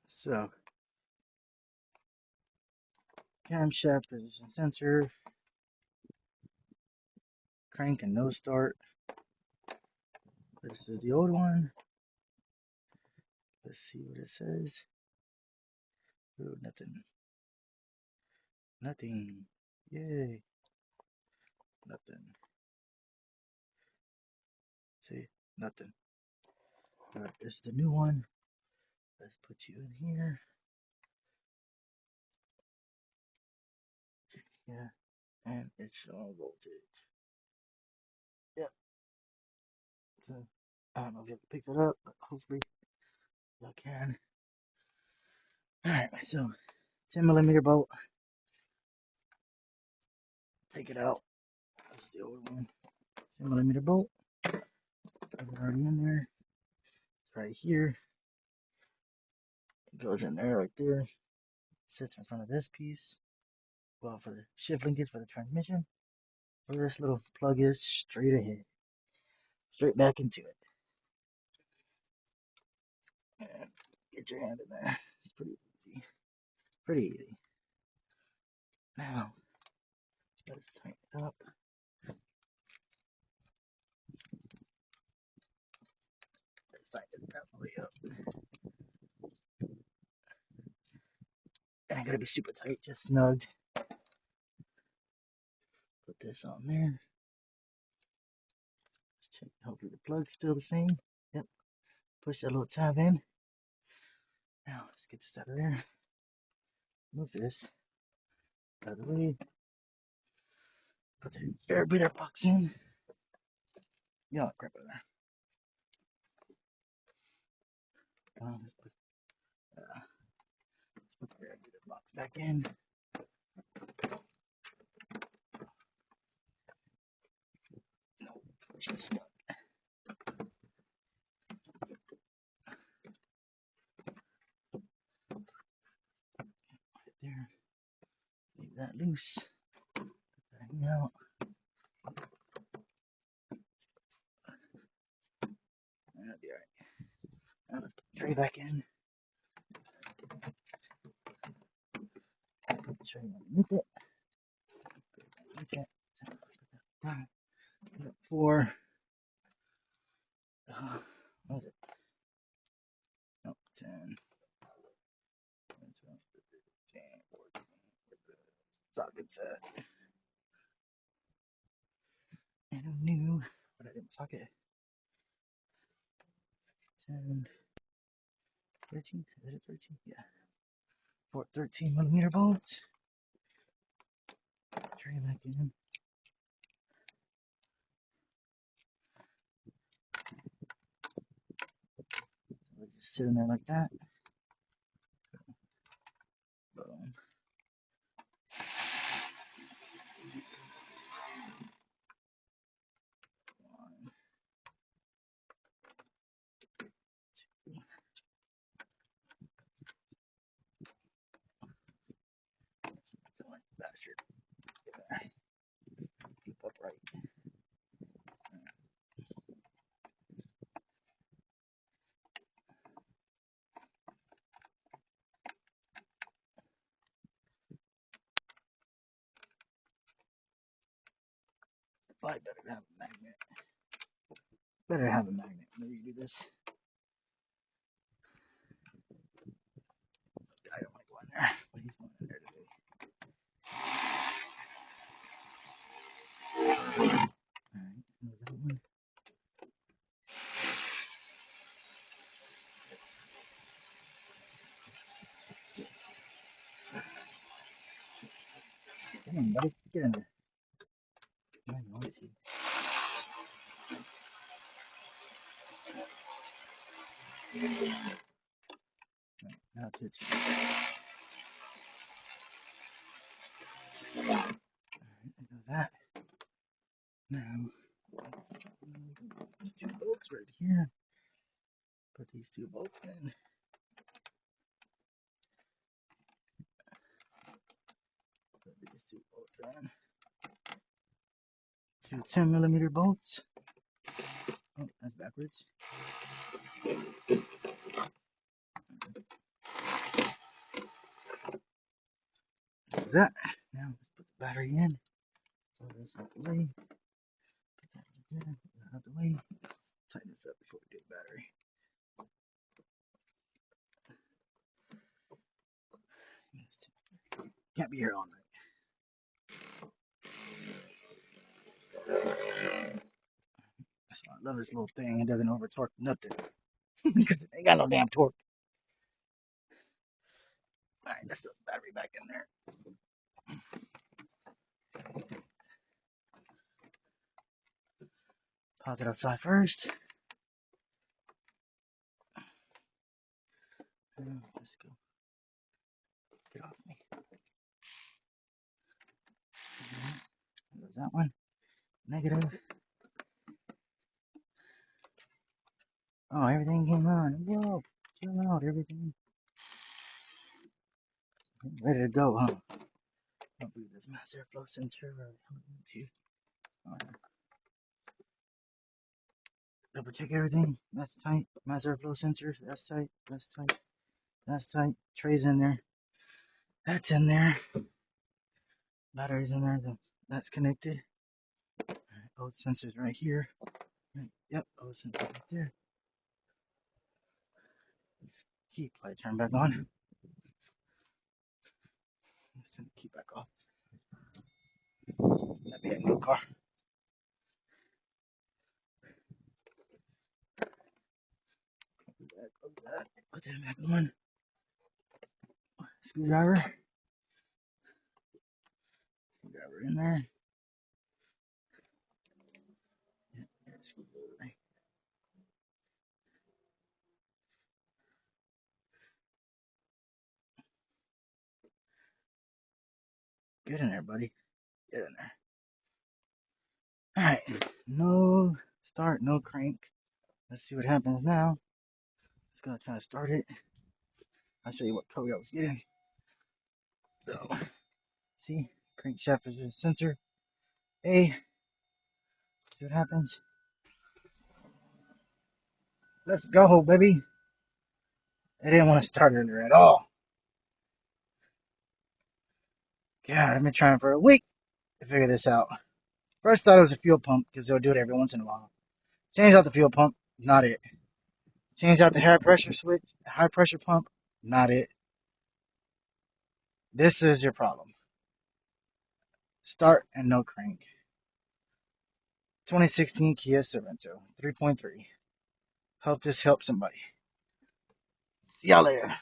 So, camshaft position sensor, crank and no start. This is the old one. Let's see what it says. Ooh, nothing. Nothing. Yay. Nothing. See? Nothing. Alright, this is the new one. Let's put you in here. Yeah. And it's showing voltage. Yep. So, I don't know if you can pick that up, but hopefully y'all can. Alright, so 10mm bolt. Take it out. That's the old one. 10mm bolt. Put it already in there. It's right here. It goes in there right there. Sits in front of this piece. Well, for the shift linkage for the transmission. Where this little plug is, straight ahead. Straight back into it. And get your hand in there. It's pretty easy. Pretty easy. Now, let's tighten it up. Let's tighten it that way up. And I gotta be super tight, just snugged. Put this on there. Check. Hopefully the plug's still the same. Yep. Push that little tab in. Now, let's get this out of there. Move this out of the way. Put the air breather box in. Yeah, crap in there. Let's put the air breather box back in. No, she's stuck. Right there. Leave that loose. Put that in out. That'll be alright. Now let's put the tray back in. Put the tray underneath it. Put it underneath it. So put that down. Put it for what is it? No, 10, 12, 13, 14. Socket set. And a new, what I didn't socket. 10, 13, is it 13? Yeah. For 13mm bolts. Tray back in. So they just sit in there like that. Boom. One, two. So like bastard. Flip upright. 5 better have a magnet. Better have a magnet whenever you do this. I don't like going there, but he's going in there today. Alright, there's that one. Come on, buddy, get in there. I know it's you. Right, now it fits you. Alright, I know that. Now, these 2 bolts right here. Put these 2 bolts in. Put these 2 bolts in. 2 10mm bolts. Oh, that's backwards. that. Now let's put the battery in. Throw this out the way. Put that right there. Put that out the way. Let's tighten this up before we do the battery. Can't be here all night. That's why I love this little thing. It doesn't over torque nothing. Because it ain't got no damn torque. Alright, let's throw the battery back in there. Pause it outside first. Let's go. Get off me. There goes that one. Negative. Oh, everything came on. Whoa. Chill out, everything. Ready to go, huh? Don't believe this mass airflow sensor. Double check everything. That's tight. Mass airflow sensor. That's tight. That's tight. That's tight. Tray's in there. That's in there. Battery's in there. That's connected. Right, sensor's right here. Right. Yep. Sensor right there. Key light turn back on. Let's turn the key back off. That'd be a new car. Close that. Put that back on. Screwdriver. Screwdriver in there. Screwdriver. Get in there, buddy. Get in there. Alright. No start, no crank. Let's see what happens now. Let's go try to start it. I'll show you what code I was getting. So, see, crankshaft is a sensor. A. See what happens. Let's go, baby. I didn't want to start earlier at all. God, I've been trying for a week to figure this out. First thought it was a fuel pump because they'll do it every once in a while. Change out the fuel pump, not it. Change out the high pressure switch, high pressure pump, not it. This is your problem. Start and no crank. 2016 Kia Sorento 3.3. Hope this helps somebody. See y'all later.